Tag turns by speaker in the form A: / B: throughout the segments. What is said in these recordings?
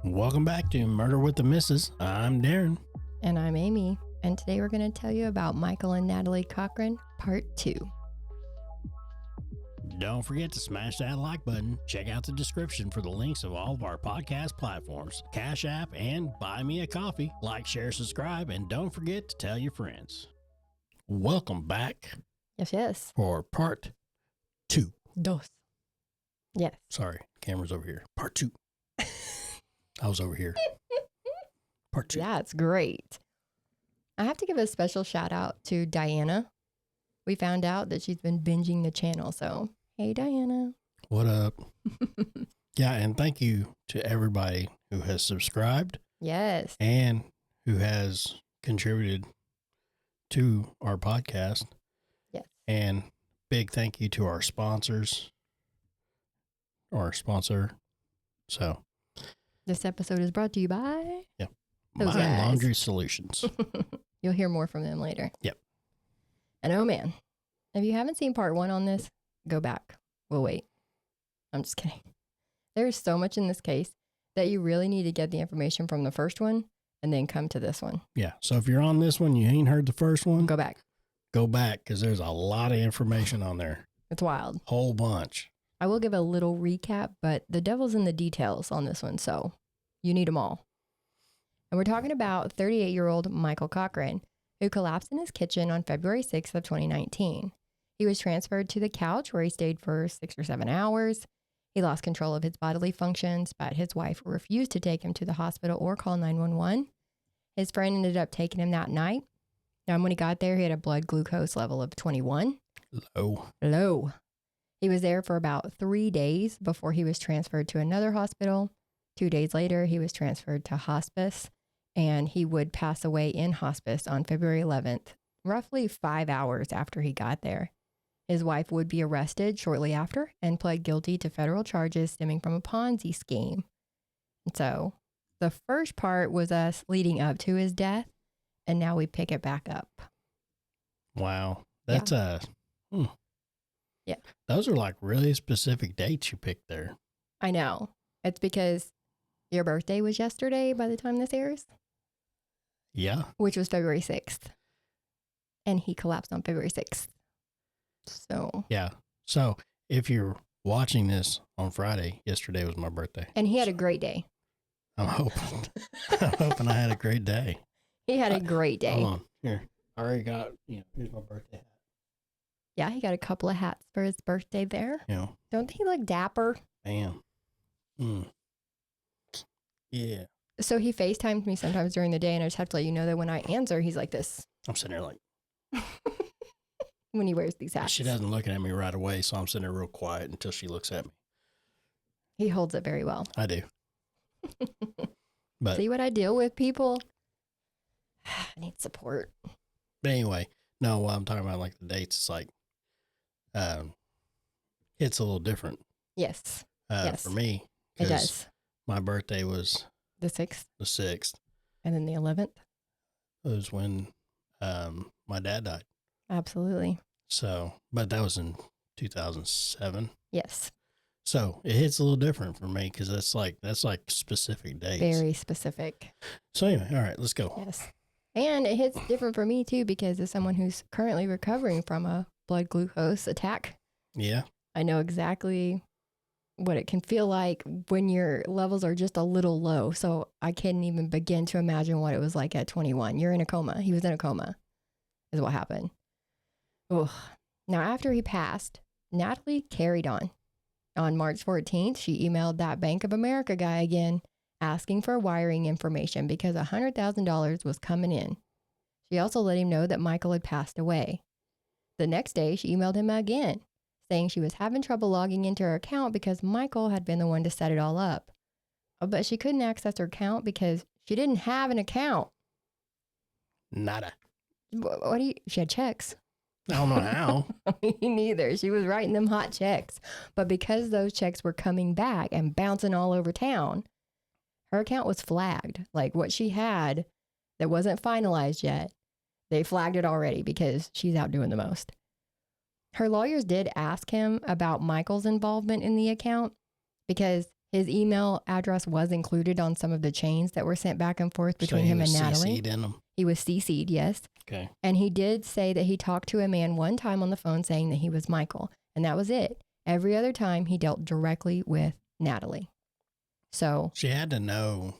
A: Welcome back to Murder with the Missus. I'm Darren.
B: And I'm Amy. And today we're going to tell you about Michael and Natalie Cochran, Part 2.
A: Don't forget to smash that like button. Check out the description for the links of all of our podcast platforms, CashApp, and Buy Me a Coffee. Like, share, subscribe, and don't forget to tell your friends. Welcome back.
B: Yes.
A: For Part 2.
B: Dos. Yes.
A: Sorry, camera's over here. Part 2. I was over here. Part 2.
B: That's great. I have to give a special shout out to Diana. We found out that she's been binging the channel, so hey, Diana.
A: What up? Yeah, and thank you to everybody who has subscribed.
B: Yes.
A: And who has contributed to our podcast.
B: Yes.
A: And big thank you to our sponsors, our sponsor. So
B: this episode is brought to you by
A: My Laundry Solutions.
B: You'll hear more from them later.
A: Yep.
B: And oh man, if you haven't seen part 1 on this, go back. We'll wait. I'm just kidding. There's so much in this case that you really need to get the information from the first one and then come to this one.
A: Yeah. So if you're on this one, you ain't heard the first one,
B: Go back.
A: go back because there's a lot of information on there.
B: It's wild.
A: Whole bunch.
B: I will give a little recap, but the devil's in the details on this one, so you need them all. And we're talking about 38-year-old Michael Cochran, who collapsed in his kitchen on February 6th of 2019. He was transferred to the couch where he stayed for 6 or 7 hours. He lost control of his bodily functions, but his wife refused to take him to the hospital or call 911. His friend ended up taking him that night. And when he got there, he had a blood glucose level of 21. Low. He was there for about 3 days before he was transferred to another hospital. 2 days later, he was transferred to hospice, and he would pass away in hospice on February 11th, roughly 5 hours after he got there. His wife would be arrested shortly after and pled guilty to federal charges stemming from a Ponzi scheme. And so the first part was us leading up to his death, and now we pick it back up.
A: Wow. That's
B: Yeah.
A: Those are like really specific dates you picked there.
B: I know. It's because your birthday was yesterday by the time this airs.
A: Yeah.
B: Which was February 6th. And he collapsed on February 6th. So.
A: Yeah. So if you're watching this on Friday, yesterday was my birthday.
B: And he had a great day.
A: I'm hoping I had a great day.
B: He had a great day.
A: Hold on. Here. I already got, here's my birthday hat.
B: Yeah, he got a couple of hats for his birthday there.
A: Yeah.
B: Don't he look dapper?
A: Bam. Yeah.
B: So he FaceTimes me sometimes during the day, and I just have to let you know that when I answer, he's like this.
A: I'm sitting there like.
B: When he wears these hats.
A: She doesn't look at me right away, so I'm sitting there real quiet until she looks at me.
B: He holds it very well.
A: I do. But
B: see what I deal with, people? I need support.
A: But anyway, no, what I'm talking about, like the dates, it's like, it's a little different.
B: Yes. Yes.
A: For me.
B: It does.
A: My birthday was
B: the 6th.
A: The 6th.
B: And then the 11th.
A: It was when my dad died.
B: Absolutely.
A: So, but that was in 2007.
B: Yes.
A: So it hits a little different for me because that's like specific dates.
B: Very specific.
A: So anyway, all right, let's go.
B: Yes. And it hits different for me too because as someone who's currently recovering from a blood glucose attack.
A: Yeah.
B: I know exactly what it can feel like when your levels are just a little low. So I can't even begin to imagine what it was like at 21. You're in a coma. He was in a coma is what happened. Oh, now after he passed, Natalie carried on. On March 14th, she emailed that Bank of America guy again, asking for wiring information because $100,000 was coming in. She also let him know that Michael had passed away. The next day, she emailed him again, saying she was having trouble logging into her account because Michael had been the one to set it all up. But she couldn't access her account because she didn't have an account.
A: Nada.
B: She had checks.
A: I don't know how.
B: Me neither. She was writing them hot checks. But because those checks were coming back and bouncing all over town, her account was flagged. Like what she had that wasn't finalized yet, they flagged it already because she's out doing the most. Her lawyers did ask him about Michael's involvement in the account because His email address was included on some of the chains that were sent back and forth between him and Natalie.
A: CC'd in them.
B: He was CC'd, yes.
A: Okay.
B: And he did say that he talked to a man one time on the phone saying that he was Michael. And that was it. Every other time he dealt directly with Natalie. So
A: she had to know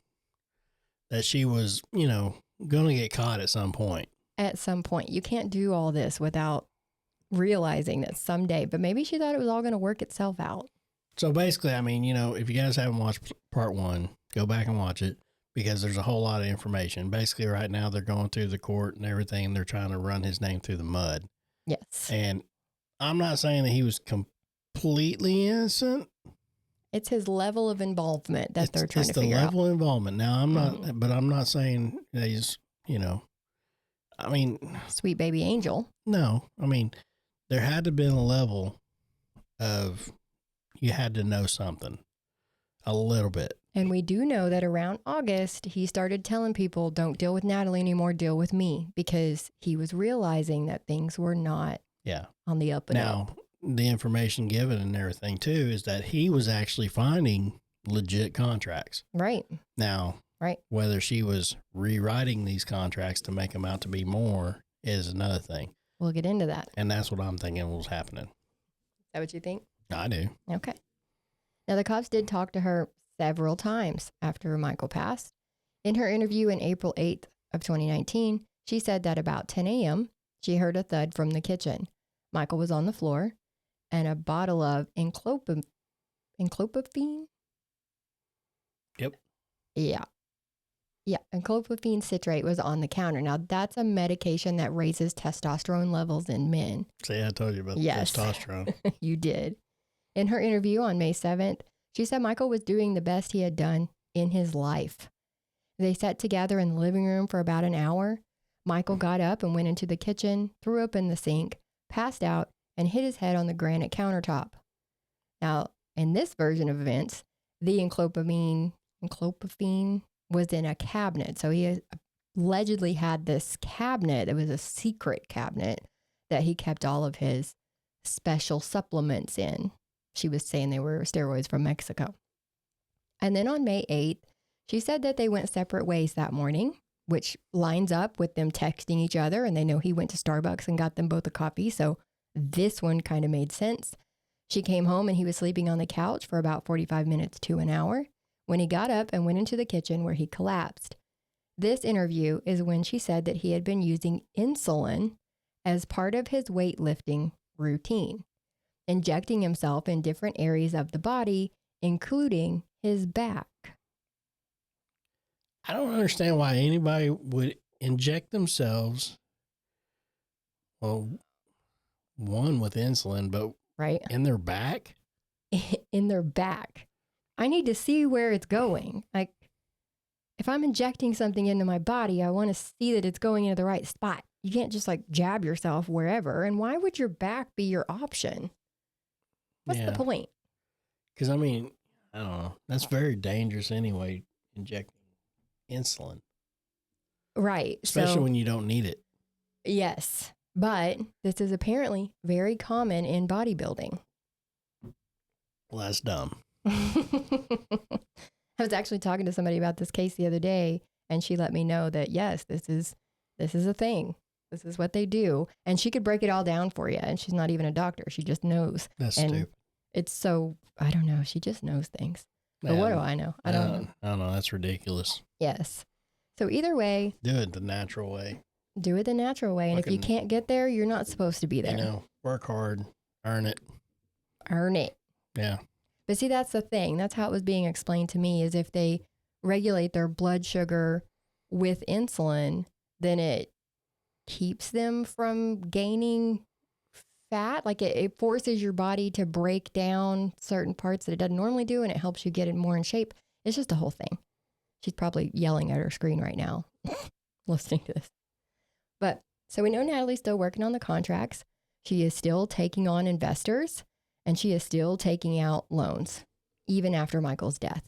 A: that she was, going to get caught at some point.
B: At some point. You can't do all this without realizing that someday. But maybe she thought it was all going to work itself out.
A: So basically, if you guys haven't watched part 1, go back and watch it because there's a whole lot of information. Basically, right now they're going through the court and everything, and they're trying to run his name through the mud.
B: Yes.
A: And I'm not saying that he was completely innocent.
B: It's his level of involvement that they're trying to figure out.
A: It's the level of involvement. Now, but I'm not saying that he's,
B: sweet baby angel.
A: No, there had to have been a level of, you had to know something a little bit.
B: And we do know that around August, he started telling people, don't deal with Natalie anymore, deal with me, because he was realizing that things were not on the up and up.
A: Now, the information given and everything too is that he was actually finding legit contracts.
B: Right.
A: Now, whether she was rewriting these contracts to make them out to be more is another thing.
B: We'll get into that.
A: And that's what I'm thinking was happening.
B: Is that what you think?
A: I do.
B: Okay. Now, the cops did talk to her several times after Michael passed. In her interview in April 8th of 2019, she said that about 10 a.m., she heard a thud from the kitchen. Michael was on the floor, and a bottle of enclopaphene.
A: Yep.
B: Yeah. Yeah, enclopaphene citrate was on the counter. Now, that's a medication that raises testosterone levels in men.
A: See, I told you about the testosterone.
B: You did. In her interview on May 7th, she said Michael was doing the best he had done in his life. They sat together in the living room for about an hour. Michael got up and went into the kitchen, threw up in the sink, passed out, and hit his head on the granite countertop. Now, in this version of events, the enclopaphene was in a cabinet. So he allegedly had this cabinet. It was a secret cabinet that he kept all of his special supplements in. She was saying they were steroids from Mexico. And then on May 8th, she said that they went separate ways that morning, which lines up with them texting each other. And they know he went to Starbucks and got them both a coffee. So this one kind of made sense. She came home and he was sleeping on the couch for about 45 minutes to an hour when he got up and went into the kitchen where he collapsed. This interview is when she said that he had been using insulin as part of his weightlifting routine, injecting himself in different areas of the body, including his back.
A: I don't understand why anybody would inject themselves, well, one with insulin, but in their back?
B: In their back. I need to see where it's going. Like, if I'm injecting something into my body, I want to see that it's going into the right spot. You can't just like jab yourself wherever. And why would your back be your option? What's the point?
A: Because, I don't know. That's very dangerous anyway, injecting insulin.
B: Right.
A: Especially when you don't need it.
B: Yes. But this is apparently very common in bodybuilding.
A: Well, that's dumb.
B: I was actually talking to somebody about this case the other day, and she let me know that, yes, this is a thing. This is what they do. And she could break it all down for you. And she's not even a doctor. She just knows.
A: That's
B: and
A: stupid.
B: It's so, I don't know. She just knows things. But what do I know? I don't know.
A: I don't know. That's ridiculous.
B: Yes. So either way.
A: Do it the natural way.
B: Do it the natural way. And if you can't get there, you're not supposed to be there.
A: Work hard. Earn it.
B: Earn it.
A: Yeah.
B: But see, that's the thing. That's how it was being explained to me, is if they regulate their blood sugar with insulin, then it keeps them from gaining fat. Like it forces your body to break down certain parts that it doesn't normally do, and it helps you get it more in shape. It's just a whole thing. She's probably yelling at her screen right now, listening to this. But so we know Natalie's still working on the contracts. She is still taking on investors, and she is still taking out loans, even after Michael's death.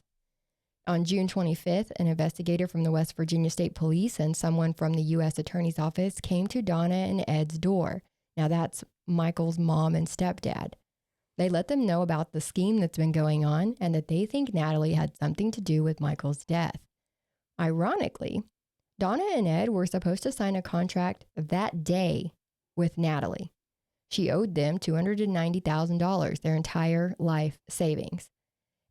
B: On June 25th, an investigator from the West Virginia State Police and someone from the U.S. Attorney's Office came to Donna and Ed's door. Now, that's Michael's mom and stepdad. They let them know about the scheme that's been going on and that they think Natalie had something to do with Michael's death. Ironically, Donna and Ed were supposed to sign a contract that day with Natalie. She owed them $290,000, their entire life savings.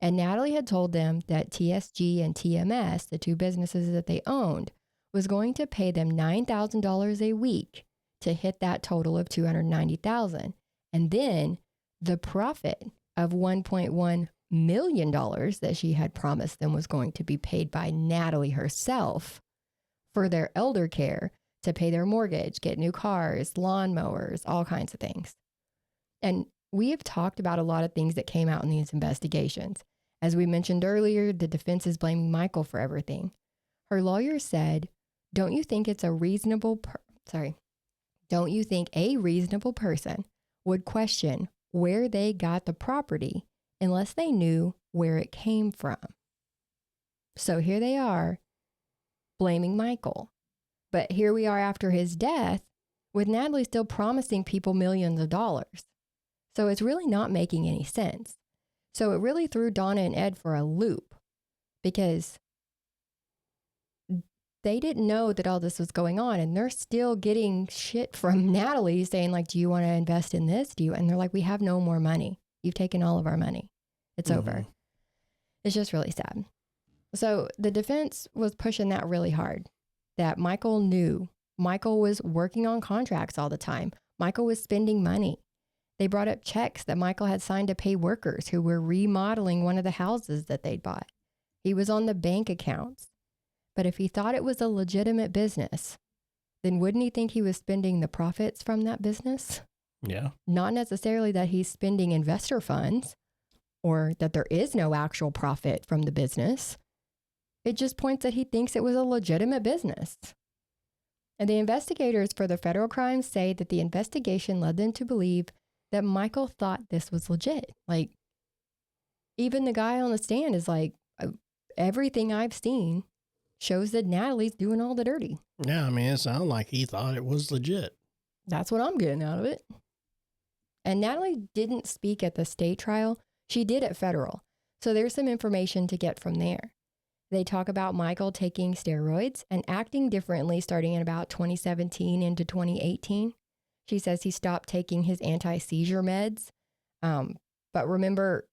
B: And Natalie had told them that TSG and TMS, the two businesses that they owned, was going to pay them $9,000 a week to hit that total of $290,000. And then the profit of $1.1 million that she had promised them was going to be paid by Natalie herself for their elder care, to pay their mortgage, get new cars, lawnmowers, all kinds of things. And we have talked about a lot of things that came out in these investigations. As we mentioned earlier, the defense is blaming Michael for everything. Her lawyer said, don't you think a reasonable person would question where they got the property unless they knew where it came from? So here they are blaming Michael. But here we are after his death with Natalie still promising people millions of dollars. So it's really not making any sense. So it really threw Donna and Ed for a loop because they didn't know that all this was going on, and they're still getting shit from Natalie saying like, do you want to invest in this? And they're like, we have no more money. You've taken all of our money. It's over. It's just really sad. So the defense was pushing that really hard, that Michael knew. Michael was working on contracts all the time. Michael was spending money. They brought up checks that Michael had signed to pay workers who were remodeling one of the houses that they'd bought. He was on the bank accounts. But if he thought it was a legitimate business, then wouldn't he think he was spending the profits from that business?
A: Yeah.
B: Not necessarily that he's spending investor funds or that there is no actual profit from the business. It just points that he thinks it was a legitimate business. And the investigators for the federal crimes say that the investigation led them to believe that Michael thought this was legit. Like, even the guy on the stand is like, everything I've seen shows that Natalie's doing all the dirty.
A: Yeah, I mean, it sounded like he thought it was legit.
B: That's what I'm getting out of it. And Natalie didn't speak at the state trial. She did at federal. So there's some information to get from there. They talk about Michael taking steroids and acting differently starting in about 2017 into 2018. She says he stopped taking his anti-seizure meds. But remember,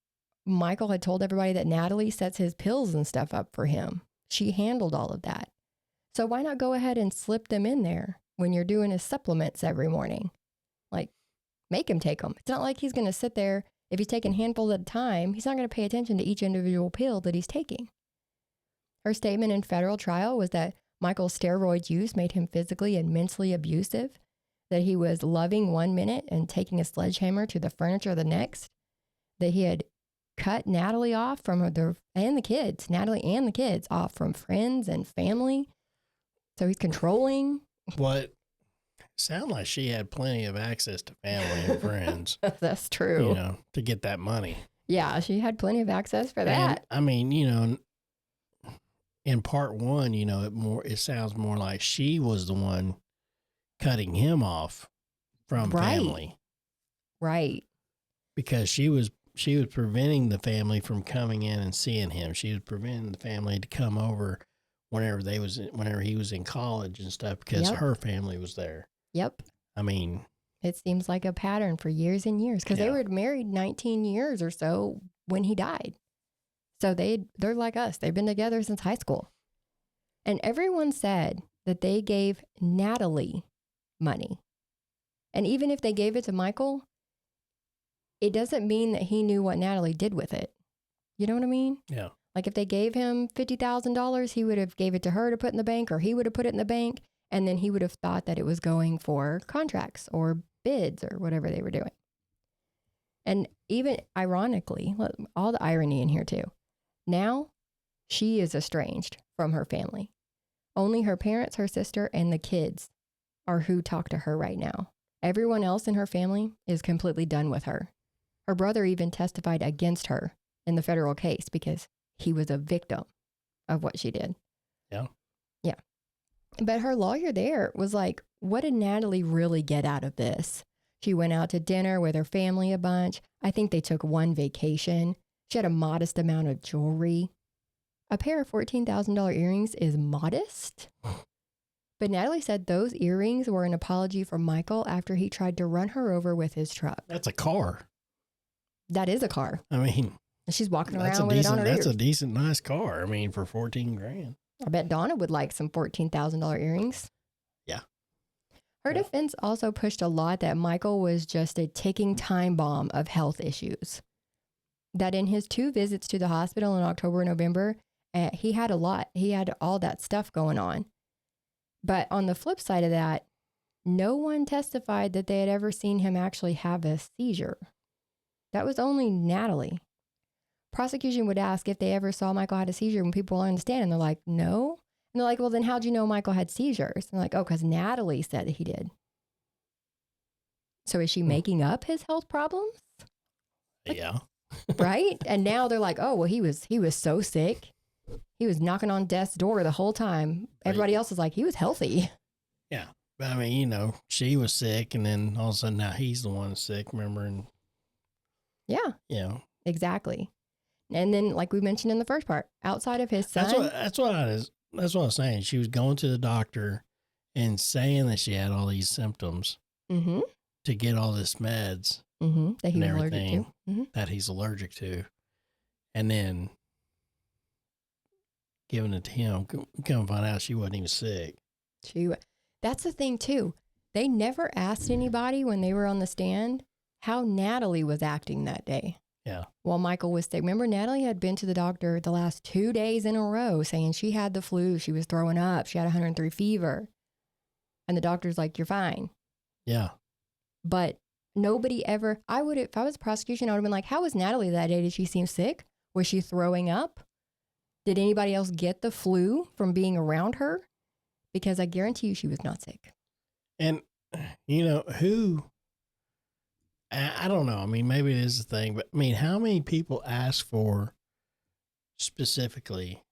B: Michael had told everybody that Natalie sets his pills and stuff up for him. She handled all of that. So why not go ahead and slip them in there when you're doing his supplements every morning? Like, make him take them. It's not like he's going to sit there. If he's taking handfuls at a time, he's not going to pay attention to each individual pill that he's taking. Her statement in federal trial was that Michael's steroid use made him physically and mentally abusive, that he was loving one minute and taking a sledgehammer to the furniture the next, that he had cut Natalie off from Natalie and the kids off from friends and family. So he's controlling.
A: What? Sound like she had plenty of access to family and friends.
B: That's true.
A: You know, to get that money.
B: Yeah, she had plenty of access for that.
A: And, I mean, you know, in part one, you know, it sounds more like she was the one cutting him off from family. Right. Because she was preventing the family from coming in and seeing him. She was preventing the family to come over whenever he was in college and stuff because her family was there. Yep. I mean,
B: it seems like a pattern for years and years because they were married 19 years or so when he died. So they're like us. They've been together since high school. And everyone said that they gave Natalie money. And even if they gave it to Michael, it doesn't mean that he knew what Natalie did with it. You know what I mean? Yeah. Like if they gave him $50,000, he would have gave it to her to put in the bank, or he would have put it in the bank. And then he would have thought that it was going for contracts or bids or whatever they were doing. And even ironically, all the irony in here too. Now she is estranged from her family. Only her parents, her sister, and the kids are who talk to her right now. Everyone else in her family is completely done with her. Her brother even testified against her in the federal case because he was a victim of what she did. Yeah. Yeah. But her lawyer there was like, what did Natalie really get out of this? She went out to dinner with her family a bunch. I think they took one vacation. She had a modest amount of jewelry. A pair of $14,000 earrings is modest. But Natalie said those earrings were an apology for Michael after he tried to run her over with his truck.
A: That's a car.
B: That is a car.
A: I mean,
B: she's walking around with it on her
A: That's
B: ears.
A: a decent, nice car. I mean, for $14,000.
B: I bet Donna would like some $14,000 earrings.
A: Yeah.
B: Her defense also pushed a lot that Michael was just a ticking time bomb of health issues. That in his 2 visits to the hospital in October and November, he had a lot. He had all that stuff going on. But on the flip side of that, no one testified that they had ever seen him actually have a seizure. That was only Natalie. Prosecution would ask if they ever saw Michael had a seizure when people were on the stand, and they're like, no. And they're like, well, then how'd you know Michael had seizures? And they're like, oh, because Natalie said that he did. So is she making up his health problems?
A: Yeah.
B: Right? And now they're like, oh, well, he was so sick. He was knocking on death's door the whole time. Everybody else is like, he was healthy.
A: Yeah. But I mean, she was sick, and then all of a sudden now he's the one sick, remember? And
B: yeah. Exactly. And then, like we mentioned in the first part, outside of his son.
A: That's what I was saying. She was going to the doctor and saying that she had all these symptoms to get all this meds
B: that he was allergic to.
A: That he's allergic to. And then giving it to him, come find out she wasn't even sick.
B: That's the thing, too. They never asked anybody when they were on the stand how Natalie was acting that day.
A: Yeah.
B: While Michael was sick. Remember, Natalie had been to the doctor the last 2 days in a row saying she had the flu. She was throwing up. She had 103 fever. And the doctor's like, you're fine.
A: Yeah.
B: But nobody ever, if I was the prosecution, I would have been like, how was Natalie that day? Did she seem sick? Was she throwing up? Did anybody else get the flu from being around her? Because I guarantee you she was not sick.
A: And, who... I don't know. I mean, maybe it is a thing, but I mean, how many people ask for specifically,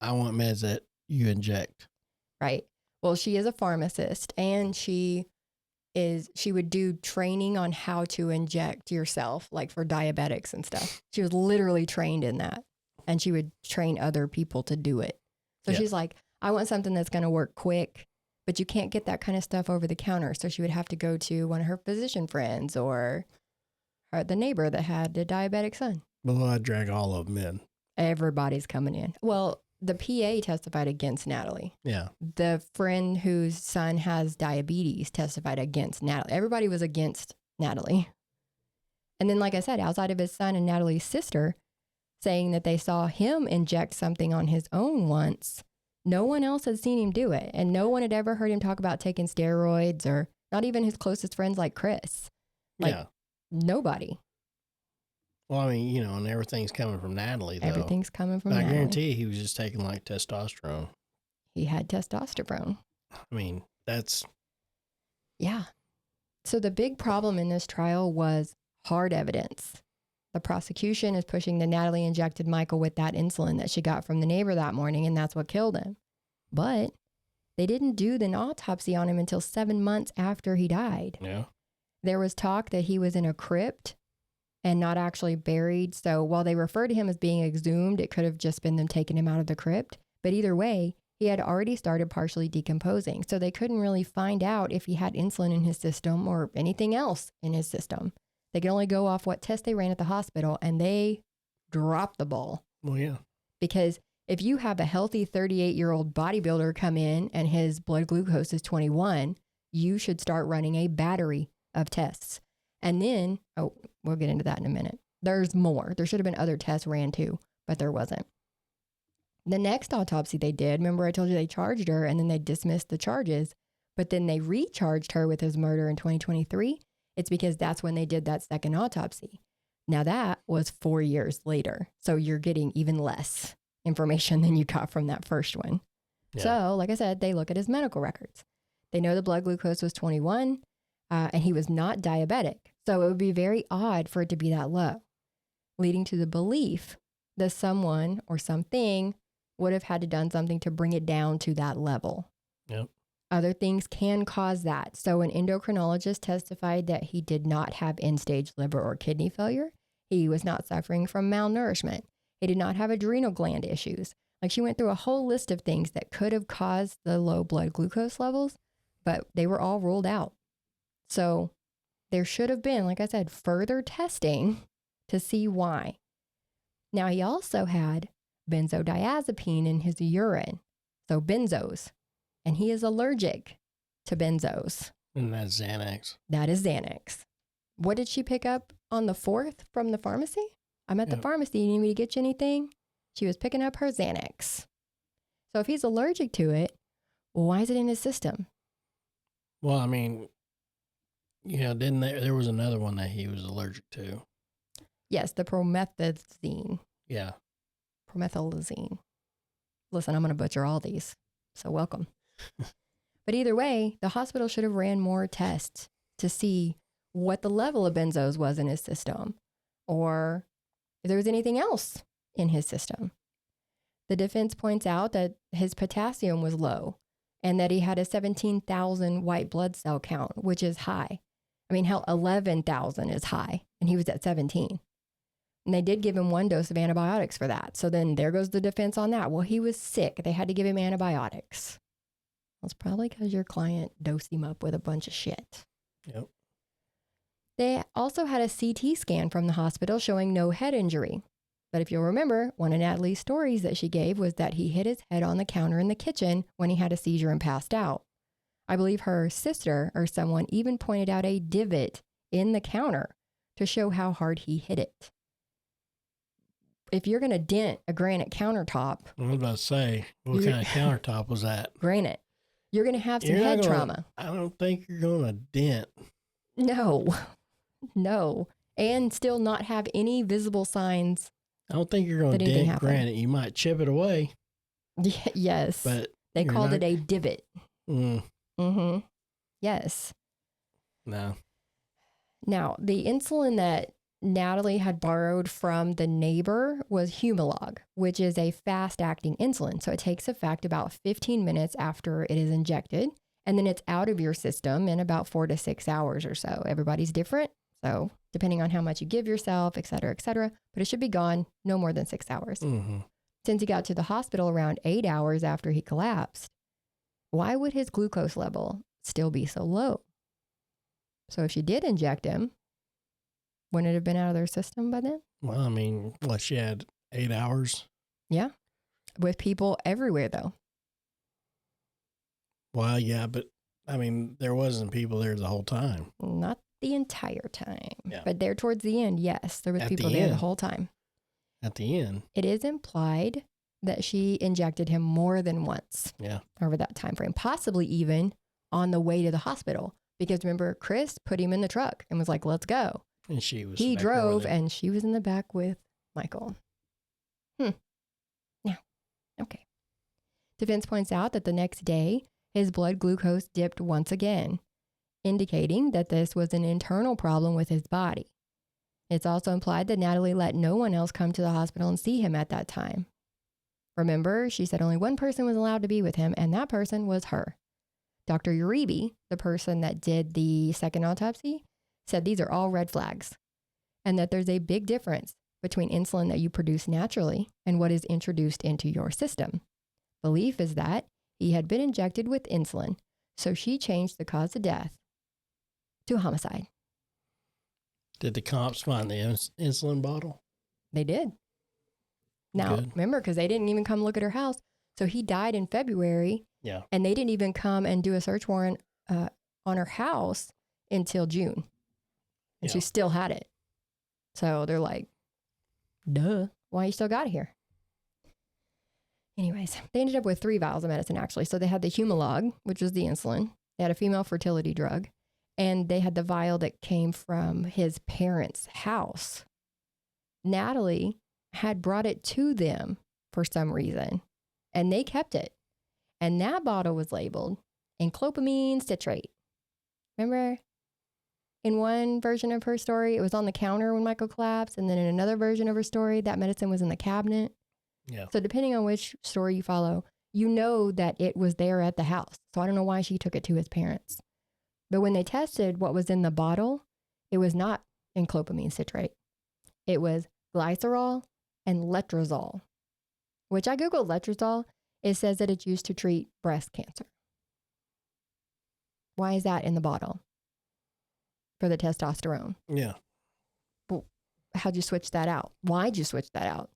A: I want meds that you inject?
B: Right. Well, she is a pharmacist, and she would do training on how to inject yourself, like for diabetics and stuff. She was literally trained in that, and she would train other people to do it. So she's like, I want something that's going to work quick. But you can't get that kind of stuff over the counter. So she would have to go to one of her physician friends or the neighbor that had a diabetic son.
A: Well, I drag all of them in.
B: Everybody's coming in. Well, the PA testified against Natalie.
A: Yeah.
B: The friend whose son has diabetes testified against Natalie. Everybody was against Natalie. And then, like I said, outside of his son and Natalie's sister saying that they saw him inject something on his own once, no one else had seen him do it. And no one had ever heard him talk about taking steroids, or not even his closest friends like Chris. Nobody.
A: Well, I mean, and everything's coming from Natalie, though.
B: Everything's coming from Natalie.
A: I guarantee he was just taking like testosterone.
B: He had testosterone.
A: I mean, that's...
B: Yeah. So the big problem in this trial was hard evidence. The prosecution is pushing that Natalie injected Michael with that insulin that she got from the neighbor that morning, and that's what killed him. But they didn't do the autopsy on him until 7 months after he died.
A: Yeah.
B: There was talk that he was in a crypt and not actually buried. So while they refer to him as being exhumed, it could have just been them taking him out of the crypt. But either way, he had already started partially decomposing. So they couldn't really find out if he had insulin in his system or anything else in his system. They could only go off what tests they ran at the hospital, and they dropped the ball.
A: Well, yeah.
B: Because if you have a healthy 38-year-old bodybuilder come in and his blood glucose is 21, you should start running a battery of tests. And then, we'll get into that in a minute. There's more. There should have been other tests ran too, but there wasn't. The next autopsy they did, remember I told you they charged her and then they dismissed the charges, but then they recharged her with his murder in 2023. It's because that's when they did that second autopsy. Now that was 4 years later. So you're getting even less information than you got from that first one. Yeah. So like I said, they look at his medical records. They know the blood glucose was 21 and he was not diabetic. So it would be very odd for it to be that low, leading to the belief that someone or something would have had to done something to bring it down to that level.
A: Yep.
B: Other things can cause that. So an endocrinologist testified that he did not have end-stage liver or kidney failure. He was not suffering from malnourishment. He did not have adrenal gland issues. Like, she went through a whole list of things that could have caused the low blood glucose levels, but they were all ruled out. So there should have been, like I said, further testing to see why. Now, he also had benzodiazepine in his urine, so benzos, and he is allergic to benzos.
A: And that's Xanax.
B: That is Xanax. What did she pick up on the 4th from the pharmacy? I'm at the pharmacy. You need me to get you anything? She was picking up her Xanax. So if he's allergic to it, why is it in his system?
A: Well, I mean, didn't there was another one that he was allergic to?
B: Yes, the promethazine.
A: Yeah.
B: Promethazine. Listen, I'm going to butcher all these, so welcome. But either way, the hospital should have ran more tests to see what the level of benzos was in his system, or if there was anything else in his system. The defense points out that his potassium was low and that he had a 17,000 white blood cell count, which is high. I mean, hell, 11,000 is high, and he was at 17. And they did give him 1 dose of antibiotics for that. So then there goes the defense on that. Well, he was sick. They had to give him antibiotics. Well, it's probably because your client dosed him up with a bunch of shit.
A: Yep.
B: They also had a CT scan from the hospital showing no head injury. But if you'll remember, one of Natalie's stories that she gave was that he hit his head on the counter in the kitchen when he had a seizure and passed out. I believe her sister or someone even pointed out a divot in the counter to show how hard he hit it. If you're going to dent a granite countertop.
A: I was about to say, what kind of countertop was that?
B: Granite. You're going to have some head trauma.
A: I don't think you're going to dent.
B: No. And still not have any visible signs.
A: I don't think you're going to dent granite. You might chip it away.
B: Yes.
A: But
B: they called it a divot. Mm-hmm. Yes.
A: No.
B: Now, the insulin that Natalie had borrowed from the neighbor was Humalog, which is a fast-acting insulin. So it takes effect about 15 minutes after it is injected, and then it's out of your system in about 4 to 6 hours or so. Everybody's different, so depending on how much you give yourself, et cetera, but it should be gone no more than 6 hours.
A: Mm-hmm.
B: Since he got to the hospital around 8 hours after he collapsed, why would his glucose level still be so low? So if she did inject him, wouldn't it have been out of their system by then?
A: Well, I mean, she had 8 hours.
B: Yeah. With people everywhere, though.
A: Well, yeah, but I mean, there wasn't people there the whole time.
B: Not the entire time.
A: Yeah.
B: But there towards the end, yes, there was people there the whole time.
A: At the end.
B: It is implied that she injected him more than once.
A: Yeah.
B: Over that time frame, possibly even on the way to the hospital. Because remember, Chris put him in the truck and was like, let's go.
A: And he
B: drove and she was in the back with Michael. Now, okay. Defense points out that the next day, his blood glucose dipped once again, indicating that this was an internal problem with his body. It's also implied that Natalie let no one else come to the hospital and see him at that time. Remember, she said only one person was allowed to be with him, and that person was her. Dr. Uribe, the person that did the second autopsy, said these are all red flags, and that there's a big difference between insulin that you produce naturally and what is introduced into your system. Belief is that he had been injected with insulin, so she changed the cause of death to homicide.
A: Did the cops find the insulin bottle?
B: They did. Now,
A: Good.
B: remember, because they didn't even come look at her house. So he died in February.
A: Yeah.
B: And they didn't even come and do a search warrant on her house until June. And she still had it. So they're like, duh, why you still got it here? Anyways, they ended up with 3 vials of medicine, actually. So they had the Humalog, which was the insulin. They had a female fertility drug. And they had the vial that came from his parents' house. Natalie had brought it to them for some reason, and they kept it. And that bottle was labeled enclopamine citrate. Remember? In one version of her story, it was on the counter when Michael collapsed. And then in another version of her story, that medicine was in the cabinet.
A: Yeah.
B: So depending on which story you follow, you know that it was there at the house. So I don't know why she took it to his parents. But when they tested what was in the bottle, it was not enclopamine citrate. It was glycerol and letrozole, which I Googled letrozole. It says that it's used to treat breast cancer. Why is that in the bottle? For the testosterone.
A: Yeah.
B: Well, how'd you switch that out? Why'd you switch that out?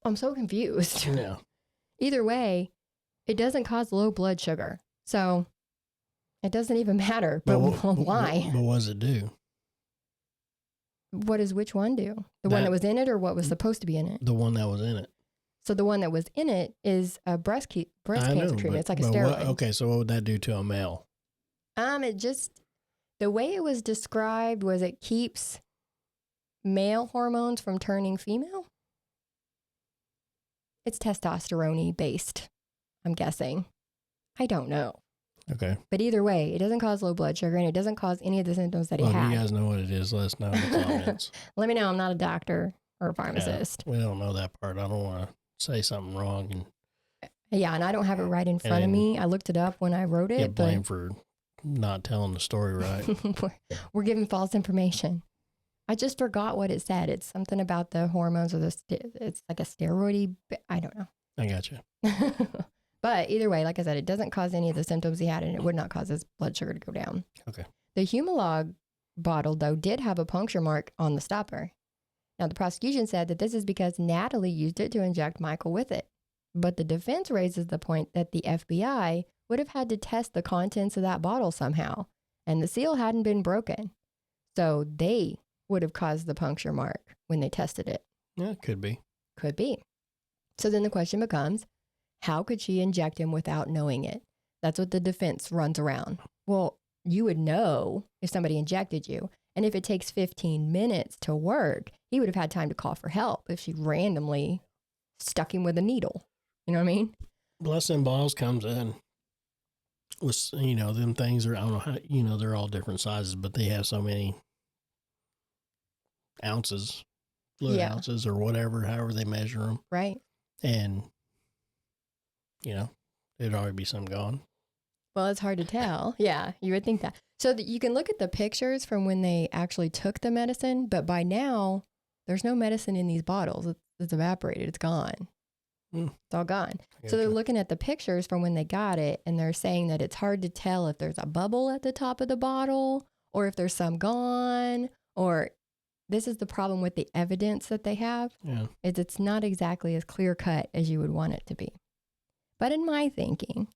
B: I'm so confused.
A: Yeah.
B: Either way, it doesn't cause low blood sugar. So it doesn't even matter. But why?
A: But what does it do?
B: What does which one do? The one that was in it or what was supposed to be in it?
A: The one that was in it.
B: So the one that was in it is a breast cancer treatment. It's like a steroid.
A: So what would that do to a male?
B: It just, the way it was described was it keeps male hormones from turning female. It's testosterone based, I'm guessing. I don't know.
A: Okay.
B: But either way, it doesn't cause low blood sugar and it doesn't cause any of the symptoms that he had.
A: If you guys know what it is, let us know in the comments.
B: Let me know. I'm not a doctor or a pharmacist.
A: Yeah, we don't know that part. I don't want to say something wrong.
B: And I don't have it right in front of me. I looked it up when I wrote it.
A: Get blamed for not telling the story right.
B: We're giving false information. I just forgot what it said. It's something about the hormones or it's like a steroidy. I don't know.
A: I got you.
B: But either way, like I said, it doesn't cause any of the symptoms he had, and it would not cause his blood sugar to go down.
A: Okay.
B: The Humalog bottle, though, did have a puncture mark on the stopper. Now, the prosecution said that this is because Natalie used it to inject Michael with it. But the defense raises the point that the FBI would have had to test the contents of that bottle somehow, and the seal hadn't been broken. So they would have caused the puncture mark when they tested it.
A: Yeah, it could be.
B: Could be. So then the question becomes, how could she inject him without knowing it? That's what the defense runs around. Well, you would know if somebody injected you. And if it takes 15 minutes to work, he would have had time to call for help if she randomly stuck him with a needle. You know what I mean?
A: Plus, them balls comes in with, them things are, I don't know how, they're all different sizes, but they have so many ounces, fluid ounces or whatever, however they measure them.
B: Right.
A: And, there'd already be some gone.
B: Well, it's hard to tell. Yeah, you would think that. So that you can look at the pictures from when they actually took the medicine, but by now, there's no medicine in these bottles. It's evaporated. It's gone. It's all gone. So they're looking at the pictures from when they got it, and they're saying that it's hard to tell if there's a bubble at the top of the bottle or if there's some gone, or this is the problem with the evidence that they have.
A: Yeah.
B: Is it's not exactly as clear cut as you would want it to be. But in my thinking,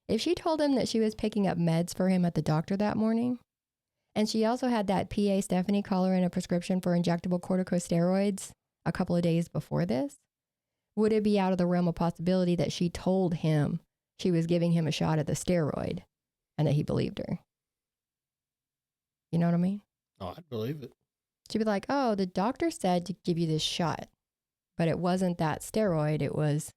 B: if she told him that she was picking up meds for him at the doctor that morning, and she also had that PA Stephanie call her in a prescription for injectable corticosteroids a couple of days before this, would it be out of the realm of possibility that she told him she was giving him a shot at the steroid and that he believed her? You know what I mean?
A: Oh, I believe it.
B: She'd be like, oh, the doctor said to give you this shot, but it wasn't that steroid. It was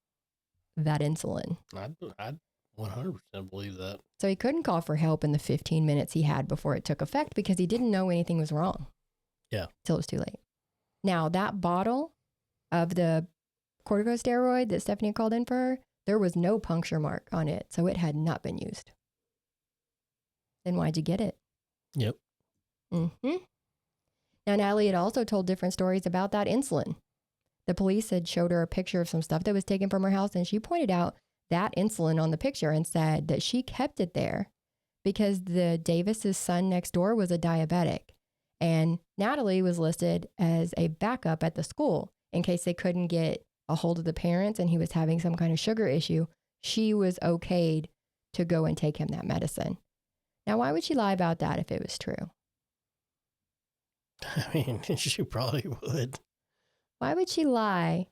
B: that insulin.
A: I'd 100% believe that.
B: So he couldn't call for help in the 15 minutes he had before it took effect because he didn't know anything was wrong.
A: Yeah.
B: Till it was too late. Now, that bottle of the corticosteroid that Stephanie called in for her, there was no puncture mark on it, so it had not been used. Then why'd you get it?
A: Yep.
B: Mm-hmm. Now, Natalie had also told different stories about that insulin. The police had showed her a picture of some stuff that was taken from her house, and she pointed out that insulin on the picture and said that she kept it there because the Davis's son next door was a diabetic, and Natalie was listed as a backup at the school in case they couldn't get a hold of the parents and he was having some kind of sugar issue. She was okayed to go and take him that medicine. Now, why would she lie about that if it was true?
A: I mean, she probably would.
B: Why would she lie?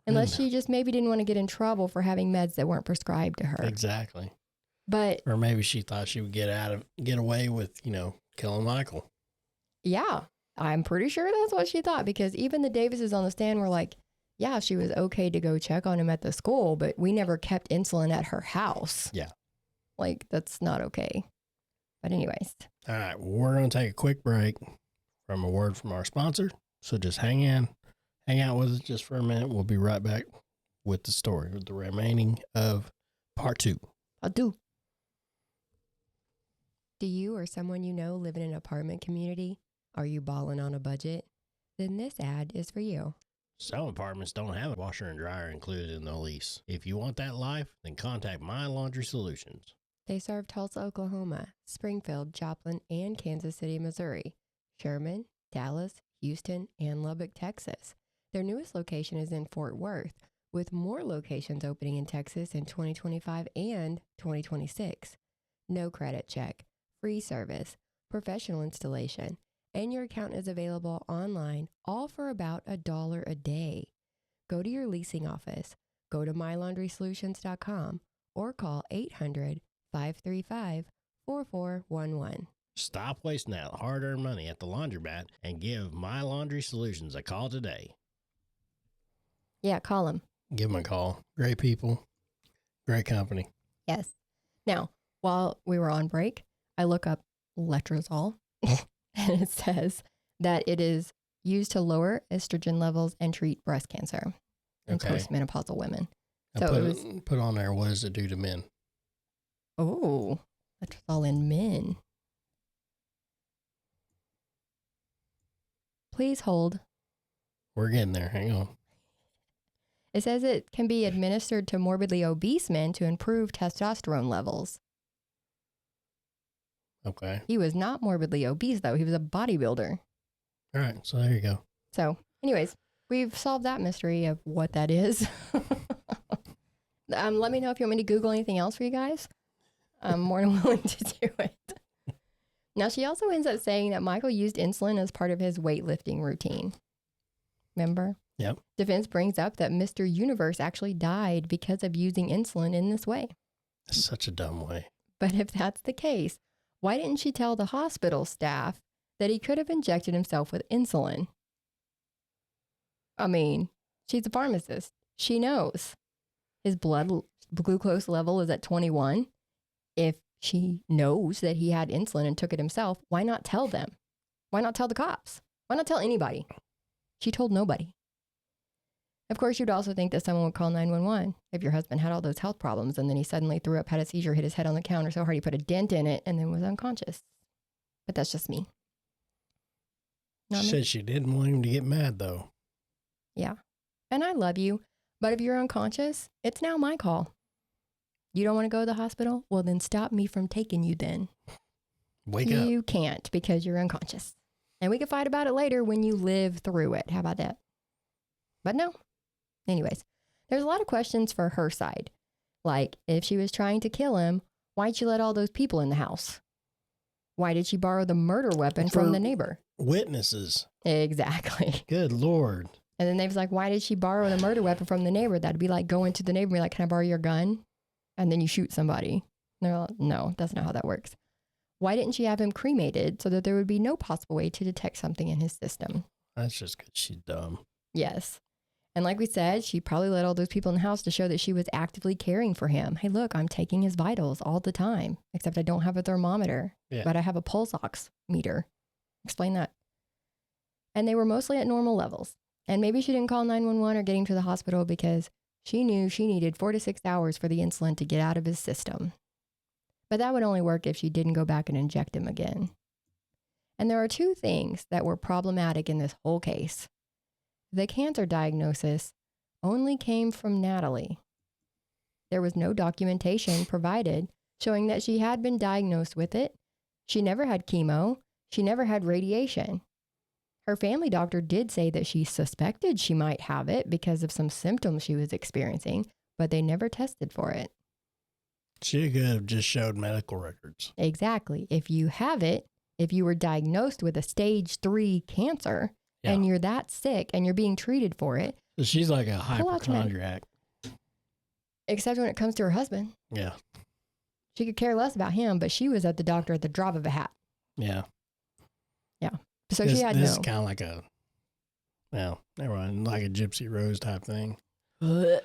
B: Unless she just maybe didn't want to get in trouble for having meds that weren't prescribed to her.
A: Exactly.
B: But
A: or maybe she thought she would get away with, killing Michael.
B: Yeah, I'm pretty sure that's what she thought, because even the Davises on the stand were like, yeah, she was okay to go check on him at the school, but we never kept insulin at her house.
A: Yeah.
B: Like, that's not okay. But anyways.
A: All right, well, we're going to take a quick break from a word from our sponsor. So just hang out with us just for a minute. We'll be right back with the story, with the remaining of part 2.
B: I do. Do you or someone you know live in an apartment community? Are you balling on a budget? Then this ad is for you.
A: Some apartments don't have a washer and dryer included in the lease. If you want that life, then contact My Laundry Solutions.
B: They serve Tulsa, Oklahoma, Springfield, Joplin, and Kansas City, Missouri, Sherman, Dallas, Houston, and Lubbock, Texas. Their newest location is in Fort Worth, with more locations opening in Texas in 2025 and 2026. No credit check, free service, professional installation, and your account is available online, all for about $1 a day. Go to your leasing office, go to mylaundrysolutions.com, or call 800-535-4411.
A: Stop wasting that hard-earned money at the laundromat and give My Laundry Solutions a call today.
B: Yeah, call them.
A: Give them a call. Great people. Great company.
B: Yes. Now, while we were on break, I look up letrozole, and it says that it is used to lower estrogen levels and treat breast cancer in postmenopausal women. So
A: put on there, what does it do to men?
B: Oh, letrozole in men. Please hold.
A: We're getting there. Hang on.
B: It says it can be administered to morbidly obese men to improve testosterone levels.
A: Okay.
B: He was not morbidly obese, though. He was a bodybuilder.
A: All right. So there you go.
B: So, anyways, we've solved that mystery of what that is. Let me know if you want me to Google anything else for you guys. I'm more than willing to do it. Now, she also ends up saying that Michael used insulin as part of his weightlifting routine. Remember?
A: Yep.
B: Defense brings up that Mr. Universe actually died because of using insulin in this way.
A: That's such a dumb way.
B: But if that's the case, why didn't she tell the hospital staff that he could have injected himself with insulin? I mean, she's a pharmacist. She knows his blood glucose level is at 21. If she knows that he had insulin and took it himself, why not tell them? Why not tell the cops? Why not tell anybody? She told nobody. Of course, you'd also think that someone would call 911 if your husband had all those health problems and then he suddenly threw up, had a seizure, hit his head on the counter so hard he put a dent in it, and then was unconscious. But that's just me.
A: She said she didn't want him to get mad, though.
B: Yeah. And I love you, but if you're unconscious, it's now my call. You don't want to go to the hospital? Well, then stop me from taking you then.
A: Wake up.
B: You can't because you're unconscious. And we can fight about it later when you live through it. How about that? But no. Anyways, there's a lot of questions for her side. Like, if she was trying to kill him, why'd she let all those people in the house? Why did she borrow the murder weapon from the neighbor?
A: Witnesses.
B: Exactly.
A: Good Lord.
B: And then they was like, why did she borrow the murder weapon from the neighbor? That'd be like going to the neighbor and be like, can I borrow your gun? And then you shoot somebody. And they're like, no, that's not how that works. Why didn't she have him cremated so that there would be no possible way to detect something in his system?
A: That's just because she's dumb.
B: Yes. And like we said, she probably let all those people in the house to show that she was actively caring for him. Hey, look, I'm taking his vitals all the time, except I don't have a thermometer, but I have a pulse ox meter. Explain that. And they were mostly at normal levels. And maybe she didn't call 911 or get him to the hospital because she knew she needed 4 to 6 hours for the insulin to get out of his system. But that would only work if she didn't go back and inject him again. And there are two things that were problematic in this whole case. The cancer diagnosis only came from Natalie. There was no documentation provided showing that she had been diagnosed with it. She never had chemo. She never had radiation. Her family doctor did say that she suspected she might have it because of some symptoms she was experiencing, but they never tested for it.
A: She could have just showed medical records.
B: Exactly. If you have it, if you were diagnosed with a stage 3 cancer and you're that sick and you're being treated for it.
A: So she's like a hypochondriac.
B: Except when it comes to her husband.
A: Yeah.
B: She could care less about him, but she was at the doctor at the drop of a hat.
A: Yeah.
B: Yeah. So she had
A: This is kind of like a, well, never mind, like a Gypsy Rose type thing. Where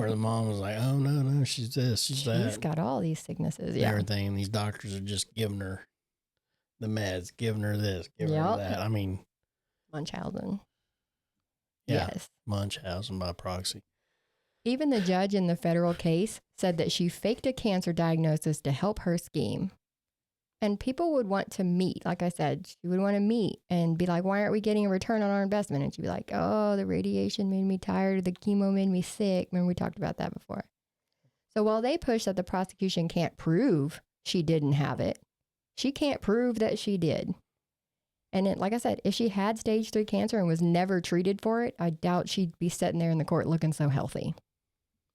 A: the mom was like, oh, no, she's this, she's that.
B: She's got all these sicknesses, yeah.
A: Everything. And these doctors are just giving her the meds, giving her this, giving her that. I mean.
B: Munchausen.
A: Yeah.
B: Yes.
A: Munchausen by proxy.
B: Even the judge in the federal case said that she faked a cancer diagnosis to help her scheme. And people would want to meet. Like I said, she would want to meet and be like, why aren't we getting a return on our investment? And she'd be like, oh, the radiation made me tired. The chemo made me sick. Remember, we talked about that before. So while they push that the prosecution can't prove she didn't have it, she can't prove that she did. And like I said, if she had stage 3 cancer and was never treated for it, I doubt she'd be sitting there in the court looking so healthy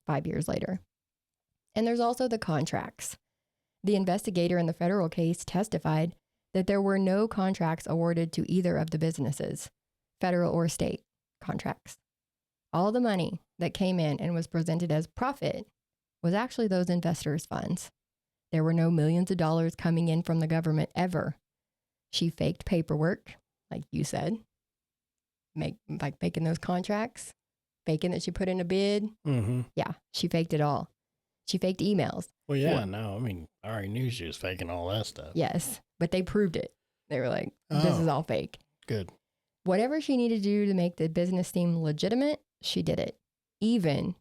B: 5 years later. And there's also the contracts. The investigator in the federal case testified that there were no contracts awarded to either of the businesses, federal or state contracts. All the money that came in and was presented as profit was actually those investors' funds. There were no millions of dollars coming in from the government ever. She faked paperwork, like you said, making those contracts, faking that she put in a bid.
A: Mm-hmm.
B: Yeah, she faked it all. She faked emails.
A: Well, yeah, no, I mean, I already knew she was faking all that stuff.
B: Yes, but they proved it. They were like, this is all fake.
A: Good.
B: Whatever she needed to do to make the business seem legitimate, she did it, even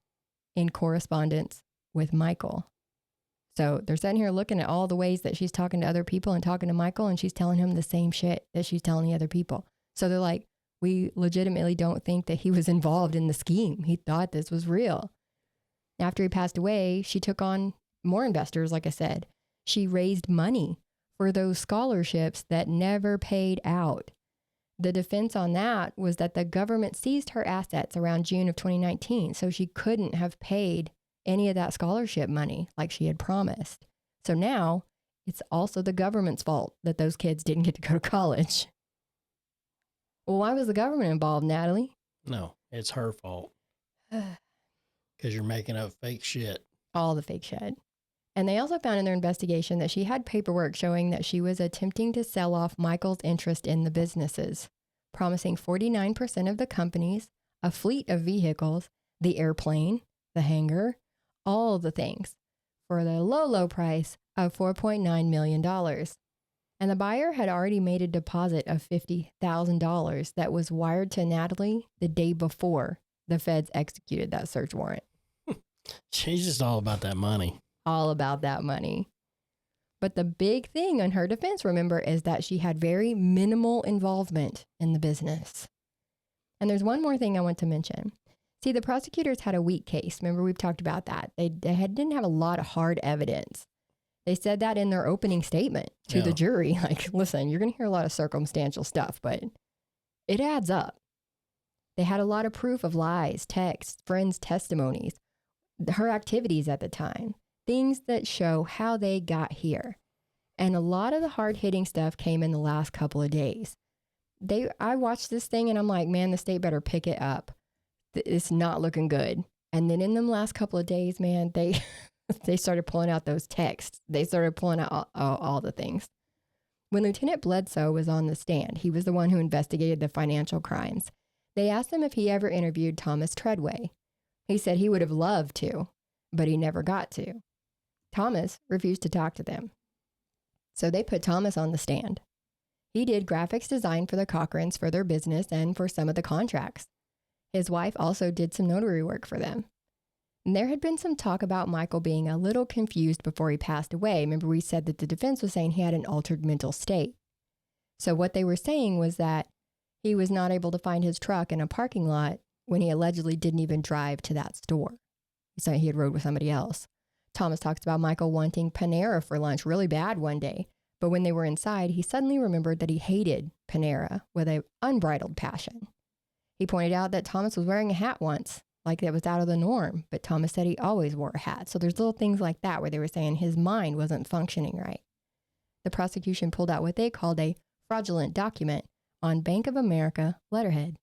B: in correspondence with Michael. So they're sitting here looking at all the ways that she's talking to other people and talking to Michael, and she's telling him the same shit that she's telling the other people. So they're like, we legitimately don't think that he was involved in the scheme. He thought this was real. After he passed away, she took on more investors, like I said. She raised money for those scholarships that never paid out. The defense on that was that the government seized her assets around June of 2019, so she couldn't have paid any of that scholarship money like she had promised. So now it's also the government's fault that those kids didn't get to go to college. Well, why was the government involved, Natalie?
A: No, it's her fault. Because you're making up fake shit.
B: All the fake shit. And they also found in their investigation that she had paperwork showing that she was attempting to sell off Michael's interest in the businesses, promising 49% of the companies, a fleet of vehicles, the airplane, the hangar, all the things, for the low, low price of $4.9 million. And the buyer had already made a deposit of $50,000 that was wired to Natalie the day before the feds executed that search warrant.
A: She's just all about that money.
B: All about that money. But the big thing on her defense, remember, is that she had very minimal involvement in the business. And there's one more thing I want to mention. See, the prosecutors had a weak case. Remember, we've talked about that. They didn't have a lot of hard evidence. They said that in their opening statement to the jury. Like, listen, you're going to hear a lot of circumstantial stuff, but it adds up. They had a lot of proof of lies, texts, friends' testimonies, her activities at the time, things that show how they got here. And a lot of the hard-hitting stuff came in the last couple of days. I watched this thing and I'm like, man, the state better pick it up. It's not looking good. And then in them last couple of days, man, they started pulling out those texts. They started pulling out all the things. When Lieutenant Bledsoe was on the stand, he was the one who investigated the financial crimes. They asked him if he ever interviewed Thomas Treadway. He said he would have loved to, but he never got to. Thomas refused to talk to them. So they put Thomas on the stand. He did graphics design for the Cochrans for their business and for some of the contracts. His wife also did some notary work for them. And there had been some talk about Michael being a little confused before he passed away. Remember, we said that the defense was saying he had an altered mental state. So what they were saying was that he was not able to find his truck in a parking lot when he allegedly didn't even drive to that store. So he had rode with somebody else. Thomas talks about Michael wanting Panera for lunch really bad one day, but when they were inside, he suddenly remembered that he hated Panera with an unbridled passion. He pointed out that Thomas was wearing a hat once, like that was out of the norm, but Thomas said he always wore a hat. So there's little things like that where they were saying his mind wasn't functioning right. The prosecution pulled out what they called a fraudulent document on Bank of America letterhead.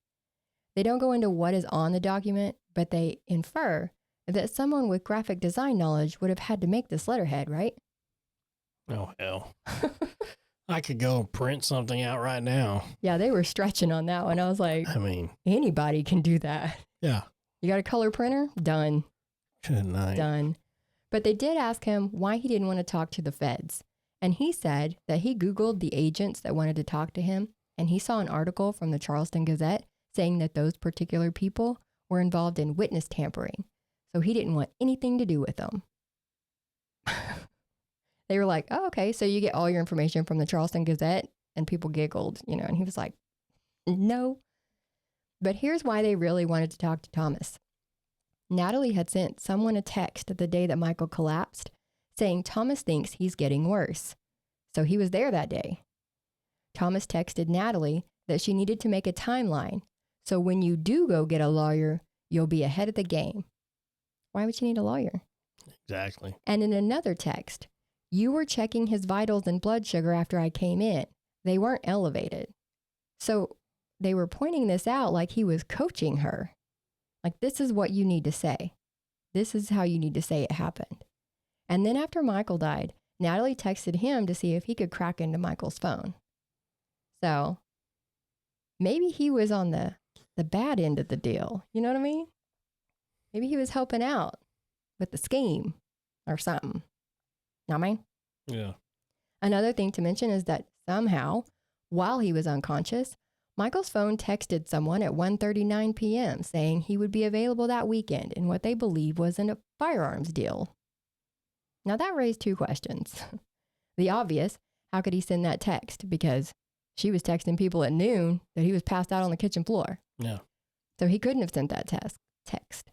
B: They don't go into what is on the document, but they infer that someone with graphic design knowledge would have had to make this letterhead, right?
A: Oh, hell. I could go and print something out right now.
B: Yeah, they were stretching on that one. I was like,
A: I mean,
B: anybody can do that.
A: Yeah.
B: You got a color printer? Done.
A: Good night.
B: Done. But they did ask him why he didn't want to talk to the feds. And he said that he Googled the agents that wanted to talk to him, and he saw an article from the Charleston Gazette saying that those particular people were involved in witness tampering. So he didn't want anything to do with them. They were like, oh, okay, so you get all your information from the Charleston Gazette? And people giggled, and he was like, no. But here's why they really wanted to talk to Thomas. Natalie had sent someone a text the day that Michael collapsed saying Thomas thinks he's getting worse. So he was there that day. Thomas texted Natalie that she needed to make a timeline. So when you do go get a lawyer, you'll be ahead of the game. Why would you need a lawyer?
A: Exactly.
B: And in another text, you were checking his vitals and blood sugar after I came in. They weren't elevated. So they were pointing this out like he was coaching her. Like, this is what you need to say. This is how you need to say it happened. And then after Michael died, Natalie texted him to see if he could crack into Michael's phone. So maybe he was on the bad end of the deal. You know what I mean? Maybe he was helping out with the scheme or something. Know what I mean?
A: Yeah.
B: Another thing to mention is that somehow, while he was unconscious, Michael's phone texted someone at 1:39 p.m. saying he would be available that weekend in what they believe was a firearms deal. Now that raised two questions. The obvious, how could he send that text? Because she was texting people at noon that he was passed out on the kitchen floor.
A: Yeah.
B: So he couldn't have sent that text.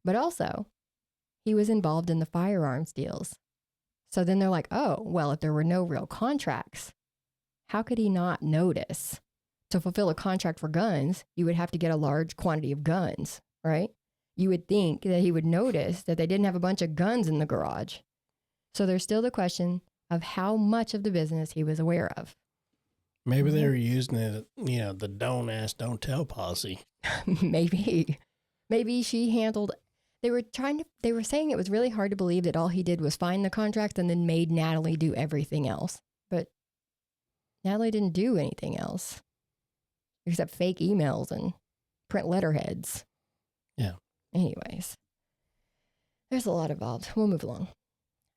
B: But also, he was involved in the firearms deals. So then they're like, oh, well, if there were no real contracts, how could he not notice? To fulfill a contract for guns, you would have to get a large quantity of guns, right? You would think that he would notice that they didn't have a bunch of guns in the garage. So there's still the question of how much of the business he was aware of.
A: Maybe they were using it, the don't ask, don't tell policy.
B: Maybe she handled. They were saying it was really hard to believe that all he did was find the contracts and then made Natalie do everything else. But Natalie didn't do anything else except fake emails and print letterheads.
A: Yeah.
B: Anyways, there's a lot involved. We'll move along.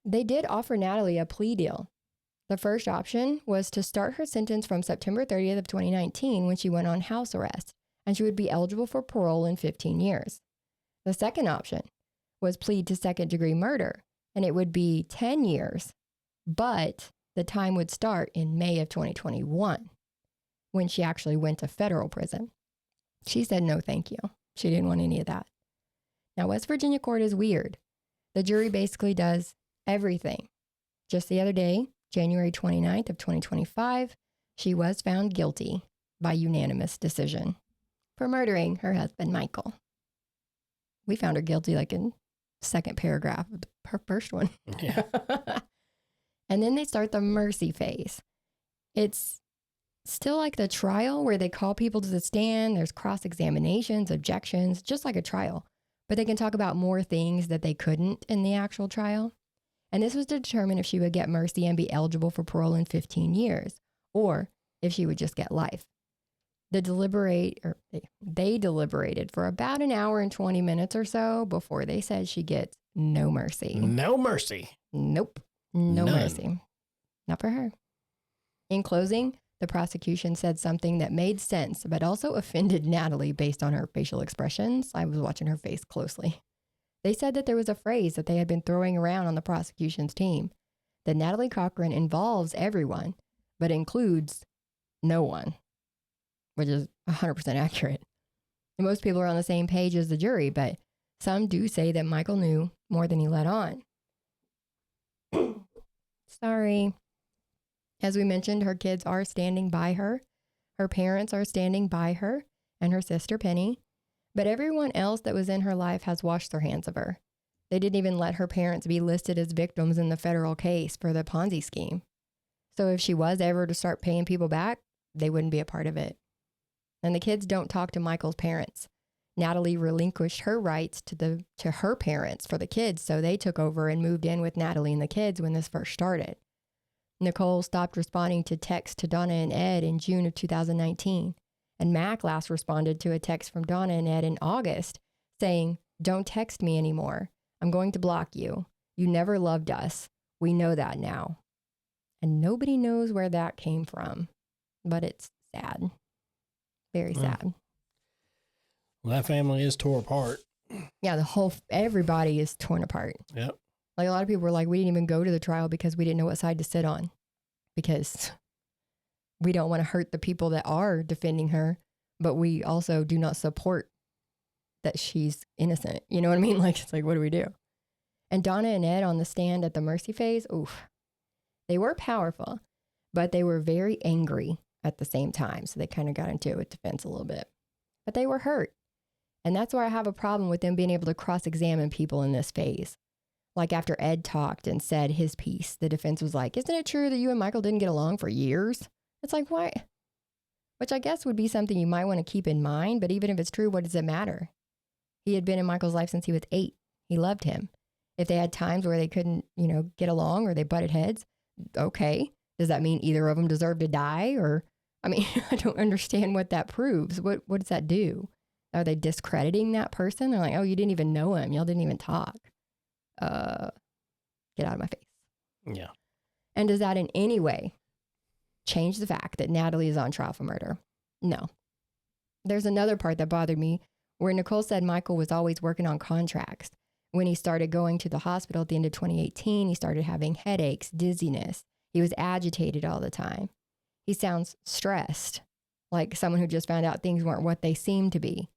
B: They did offer Natalie a plea deal. The first option was to start her sentence from September 30th of 2019 when she went on house arrest, and she would be eligible for parole in 15 years. The second option was plead to second-degree murder, and it would be 10 years, but the time would start in May of 2021 when she actually went to federal prison. She said no thank you. She didn't want any of that. Now, West Virginia court is weird. The jury basically does everything. Just the other day, January 29th of 2025, she was found guilty by unanimous decision for murdering her husband, Michael. We found her guilty like in second paragraph of her first one.
A: Yeah.
B: And then they start the mercy phase. It's still like the trial where they call people to the stand. There's cross-examinations, objections, just like a trial. But they can talk about more things that they couldn't in the actual trial. And this was to determine if she would get mercy and be eligible for parole in 15 years, or if she would just get life. They deliberated for about an hour and 20 minutes or so before they said she gets no mercy.
A: No mercy.
B: Nope. No
A: None.
B: mercy. Not for her. In closing, the prosecution said something that made sense, but also offended Natalie based on her facial expressions. I was watching her face closely. They said that there was a phrase that they had been throwing around on the prosecution's team, that Natalie Cochran involves everyone, but includes no one, which is 100% accurate. And most people are on the same page as the jury, but some do say that Michael knew more than he let on. Sorry. As we mentioned, her kids are standing by her. Her parents are standing by her, and her sister Penny. But everyone else that was in her life has washed their hands of her. They didn't even let her parents be listed as victims in the federal case for the Ponzi scheme. So if she was ever to start paying people back, they wouldn't be a part of it. And the kids don't talk to Michael's parents. Natalie relinquished her rights to her parents for the kids, so they took over and moved in with Natalie and the kids when this first started. Nicole stopped responding to texts to Donna and Ed in June of 2019. And Mac last responded to a text from Donna and Ed in August saying, "Don't text me anymore. I'm going to block you. You never loved us. We know that now." And nobody knows where that came from, but it's sad. Very sad.
A: Well, that family is tore apart.
B: Yeah, everybody is torn apart.
A: Yep.
B: Like a lot of people were like, we didn't even go to the trial because we didn't know what side to sit on, because we don't want to hurt the people that are defending her, but we also do not support that she's innocent. You know what I mean? Like, it's like, what do we do? And Donna and Ed on the stand at the mercy phase, oof, they were powerful, but they were very angry at the same time. So they kind of got into it with defense a little bit, but they were hurt. And that's where I have a problem with them being able to cross-examine people in this phase. Like after Ed talked and said his piece, the defense was like, isn't it true that you and Michael didn't get along for years? It's like, why? Which I guess would be something you might want to keep in mind. But even if it's true, what does it matter? He had been in Michael's life since he was 8. He loved him. If they had times where they couldn't, get along or they butted heads, okay. Does that mean either of them deserve to die? Or, I mean, I don't understand what that proves. What does that do? Are they discrediting that person? They're like, oh, you didn't even know him. Y'all didn't even talk. Get out of my face.
A: Yeah.
B: And does that in any way change the fact that Natalie is on trial for murder? No. There's another part that bothered me where Nicole said Michael was always working on contracts. When he started going to the hospital at the end of 2018, he started having headaches, dizziness. He was agitated all the time. He sounds stressed, like someone who just found out things weren't what they seemed to be.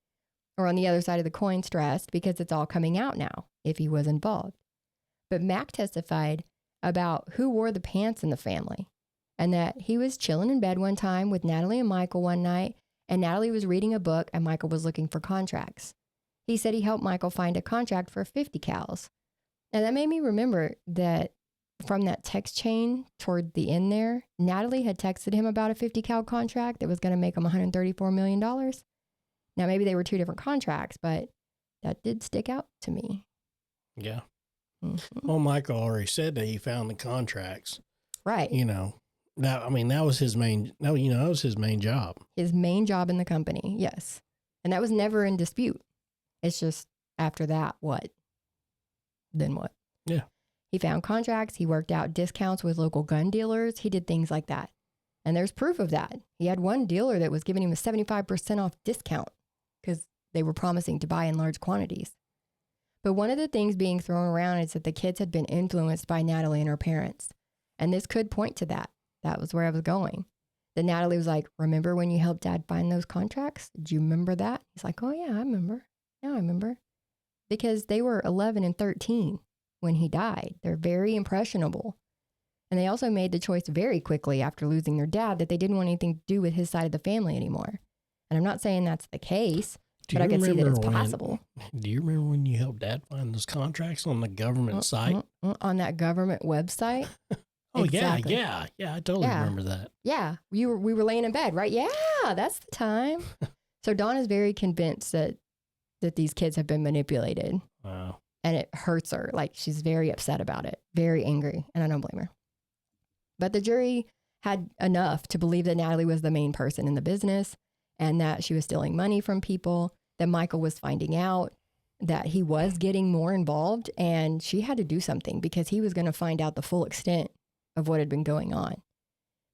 B: Or on the other side of the coin, stressed because it's all coming out now, if he was involved. But Mac testified about who wore the pants in the family, and that he was chilling in bed one time with Natalie and Michael one night, and Natalie was reading a book and Michael was looking for contracts. He said he helped Michael find a contract for 50 cals. And that made me remember that from that text chain toward the end there, Natalie had texted him about a 50 cal contract that was going to make him $134 million. Now, maybe they were two different contracts, but that did stick out to me.
A: Yeah.
B: Mm-hmm.
A: Well, Michael already said that he found the contracts.
B: Right.
A: That was his main, that was his main job.
B: His main job in the company, yes. And that was never in dispute. It's just after that, what? Then what?
A: Yeah.
B: He found contracts. He worked out discounts with local gun dealers. He did things like that. And there's proof of that. He had one dealer that was giving him a 75% off discount because they were promising to buy in large quantities. But one of the things being thrown around is that the kids had been influenced by Natalie and her parents. And this could point to that. That was where I was going. That Natalie was like, remember when you helped Dad find those contracts? Did you remember that? He's like, oh yeah, I remember. Yeah, I remember. Because they were 11 and 13 when he died. They're very impressionable. And they also made the choice very quickly after losing their dad that they didn't want anything to do with his side of the family anymore. And I'm not saying that's the case, but I can see that it's possible.
A: Do you remember when you helped Dad find those contracts on the government site?
B: On that government website?
A: Oh,
B: exactly.
A: yeah. I totally remember that.
B: Yeah, we were laying in bed, right? Yeah, that's the time. So Dawn is very convinced that these kids have been manipulated.
A: Wow.
B: And it hurts her. Like, she's very upset about it, very angry, and I don't blame her. But the jury had enough to believe that Natalie was the main person in the business and that she was stealing money from people, that Michael was finding out, that he was getting more involved, and she had to do something because he was going to find out the full extent of what had been going on.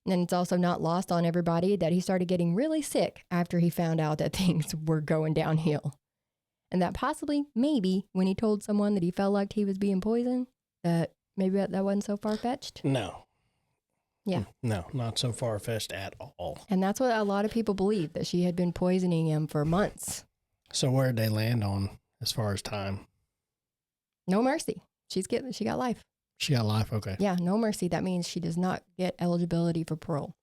B: And it's also not lost on everybody that he started getting really sick after he found out that things were going downhill. And that possibly, maybe, when he told someone that he felt like he was being poisoned, that maybe that wasn't so far-fetched.
A: No.
B: Yeah.
A: No, not so far-fetched at all.
B: And that's what a lot of people believe, that she had been poisoning him for months.
A: So where'd they land on as far as time?
B: No mercy. She got life.
A: She got life, okay.
B: Yeah, no mercy. That means she does not get eligibility for parole.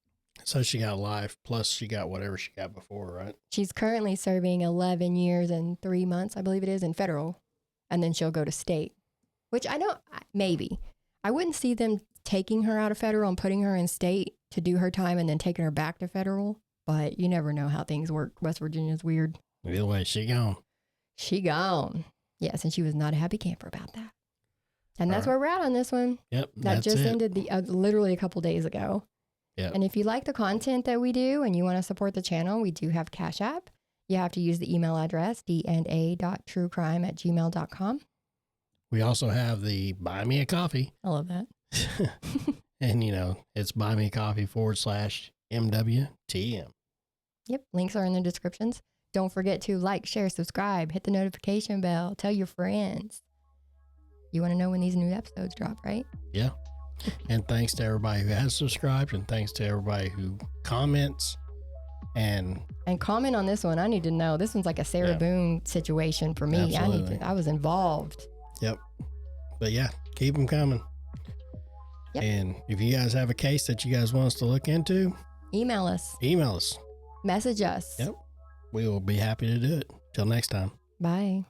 A: So she got life, plus she got whatever she got before, right?
B: She's currently serving 11 years and 3 months, I believe it is, in federal. And then she'll go to state, which maybe. I wouldn't see them taking her out of federal and putting her in state to do her time and then taking her back to federal. But you never know how things work. West Virginia's weird.
A: Either way, she gone.
B: She gone. Yes, and she was not a happy camper about that. And that's where we're at on this one.
A: Yep,
B: that just ended literally a couple days ago.
A: Yep.
B: And if you like the content that we do and you want to support the channel, we do have CashApp. You have to use the email address, dna.truecrime@gmail.com.
A: We also have the Buy Me a Coffee.
B: I love that.
A: And, it's buymeacoffee.com/MWTM.
B: Yep. Links are in the descriptions. Don't forget to like, share, subscribe, hit the notification bell, tell your friends. You want to know when these new episodes drop, right?
A: Yeah. And thanks to everybody who has subscribed, and thanks to everybody who comments and
B: comment on this one. I need to know. This one's like a Sarah Boone situation for me.
A: Absolutely.
B: I was involved.
A: Yep. But yeah, keep them coming.
B: Yep.
A: And if you guys have a case that you guys want us to look into,
B: email us.
A: Email us.
B: Message us.
A: Yep. We will be happy to do it. Till next time.
B: Bye.